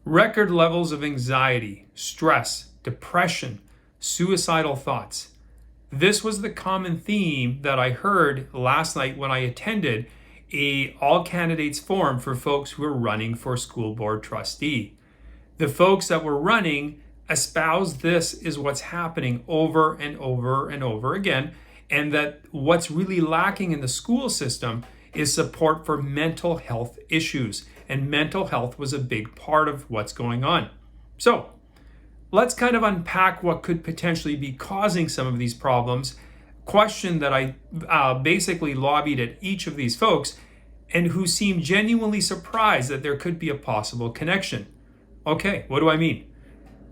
record levels of anxiety, stress, depression, suicidal thoughts. This was the common theme that I heard last night when I attended a all candidates forum for folks who are running for school board trustee. The folks that were running espoused this is what's happening over and over and over again, and that what's really lacking in the school system is support for mental health issues. And mental health was a big part of what's going on. So let's kind of unpack what could potentially be causing some of these problems. Question that I basically lobbied at each of these folks and who seemed genuinely surprised that there could be a possible connection. Okay, what do I mean?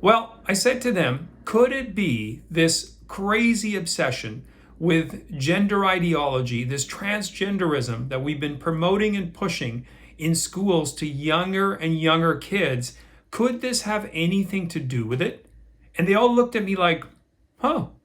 Well, I said to them, could it be this crazy obsession with gender ideology, this transgenderism that we've been promoting and pushing in schools to younger and younger kids? Could this have anything to do with it? And they all looked at me like,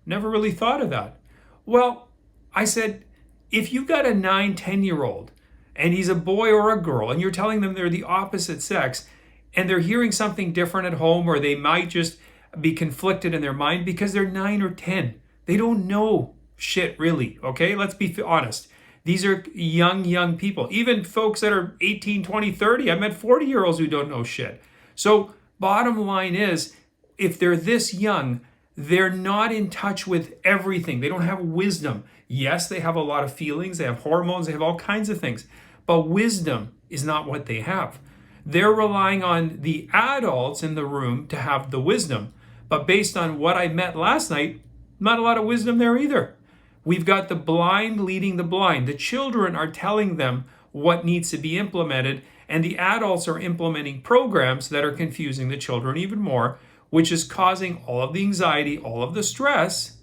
never really thought of that. Well, I said, if you've got a 9, 10-year-old and he's a boy or a girl and you're telling them they're the opposite sex and they're hearing something different at home, or they might just be conflicted in their mind because they're 9 or 10. They don't know shit really, okay? Let's be honest. These are young people. Even folks that are 18, 20, 30. I met 40-year-olds who don't know shit. So bottom line is, if they're this young, they're not in touch with everything. They don't have wisdom. Yes, they have a lot of feelings. They have hormones. They have all kinds of things. But wisdom is not what they have. They're relying on the adults in the room to have the wisdom. But based on what I met last night, not a lot of wisdom there either. We've got the blind leading the blind. The children are telling them what needs to be implemented, and the adults are implementing programs that are confusing the children even more, which is causing all of the anxiety, all of the stress.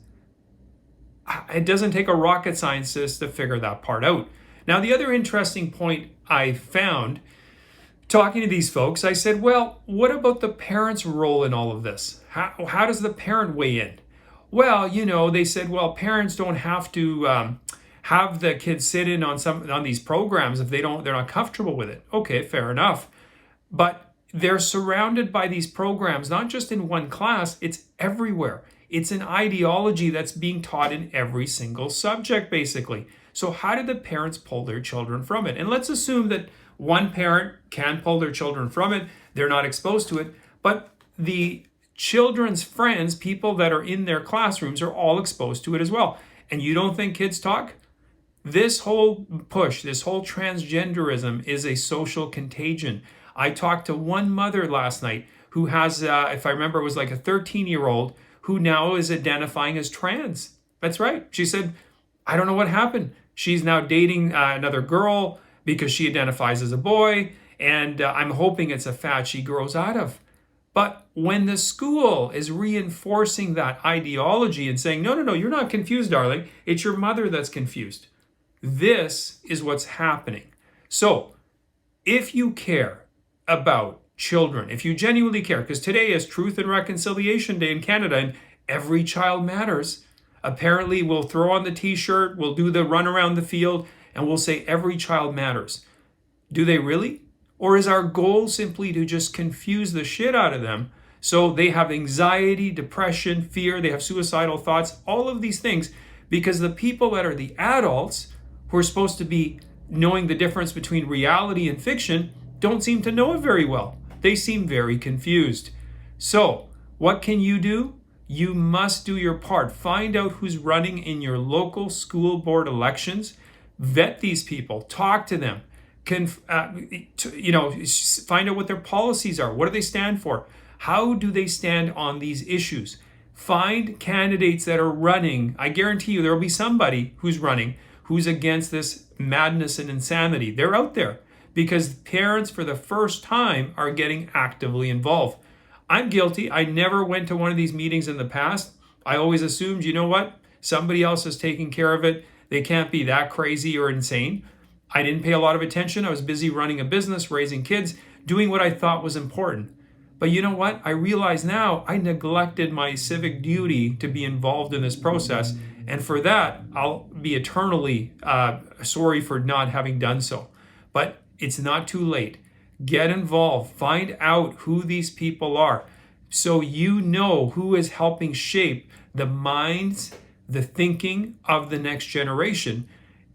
It doesn't take a rocket scientist to figure that part out. Now, the other interesting point I found talking to these folks, I said, well, what about the parent's role in all of this? How does the parent weigh in? Well, they said, well, parents don't have to have the kids sit in on these programs if they're not comfortable with it. Okay, fair enough. But they're surrounded by these programs, not just in one class, it's everywhere. It's an ideology that's being taught in every single subject, basically. So how did the parents pull their children from it? And let's assume that one parent can pull their children from it. They're not exposed to it. But the children's friends, people that are in their classrooms, are all exposed to it as well. And you don't think kids talk? This whole push, this whole transgenderism is a social contagion. I talked to one mother last night who has, if I remember, it was like a 13-year-old who now is identifying as trans. That's right. She said, I don't know what happened. She's now dating another girl because she identifies as a boy, and I'm hoping it's a fad she grows out of. But when the school is reinforcing that ideology and saying, no, you're not confused, darling. It's your mother that's confused. This is what's happening. So if you care about children, if you genuinely care, because today is Truth and Reconciliation Day in Canada, and every child matters. Apparently, we'll throw on the t-shirt, we'll do the run around the field, and we'll say every child matters. Do they really? Or is our goal simply to just confuse the shit out of them so they have anxiety, depression, fear, they have suicidal thoughts, all of these things, because the people that are the adults who are supposed to be knowing the difference between reality and fiction don't seem to know it very well. They seem very confused. So, what can you do? You must do your part. Find out who's running in your local school board elections. Vet these people. Talk to them. Find out what their policies are. What do they stand for? How do they stand on these issues? Find candidates that are running. I guarantee you there will be somebody who's running who's against this madness and insanity. They're out there because parents for the first time are getting actively involved. I'm guilty. I never went to one of these meetings in the past. I always assumed, you know what? Somebody else is taking care of it. They can't be that crazy or insane. I didn't pay a lot of attention. I was busy running a business, raising kids, doing what I thought was important. But you know what? I realize now I neglected my civic duty to be involved in this process. And for that, I'll be eternally sorry for not having done so. But it's not too late. Get involved. Find out who these people are so you know who is helping shape the minds, the thinking of the next generation.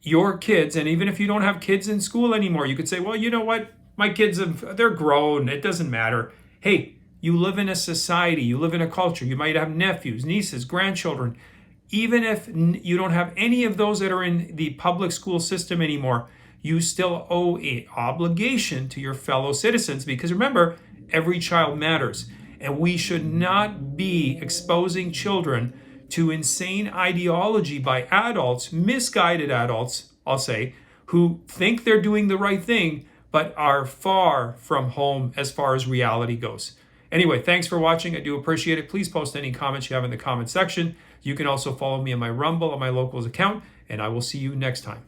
Your kids, and even if you don't have kids in school anymore, you could say, well, you know what? My kids, they're grown. It doesn't matter. Hey, you live in a society. You live in a culture. You might have nephews, nieces, grandchildren. Even if you don't have any of those that are in the public school system anymore, you still owe an obligation to your fellow citizens, because remember, every child matters. And we should not be exposing children to insane ideology by adults, misguided adults, I'll say, who think they're doing the right thing, but are far from home as far as reality goes. Anyway, thanks for watching. I do appreciate it. Please post any comments you have in the comment section. You can also follow me on my Rumble, on my Locals account, and I will see you next time.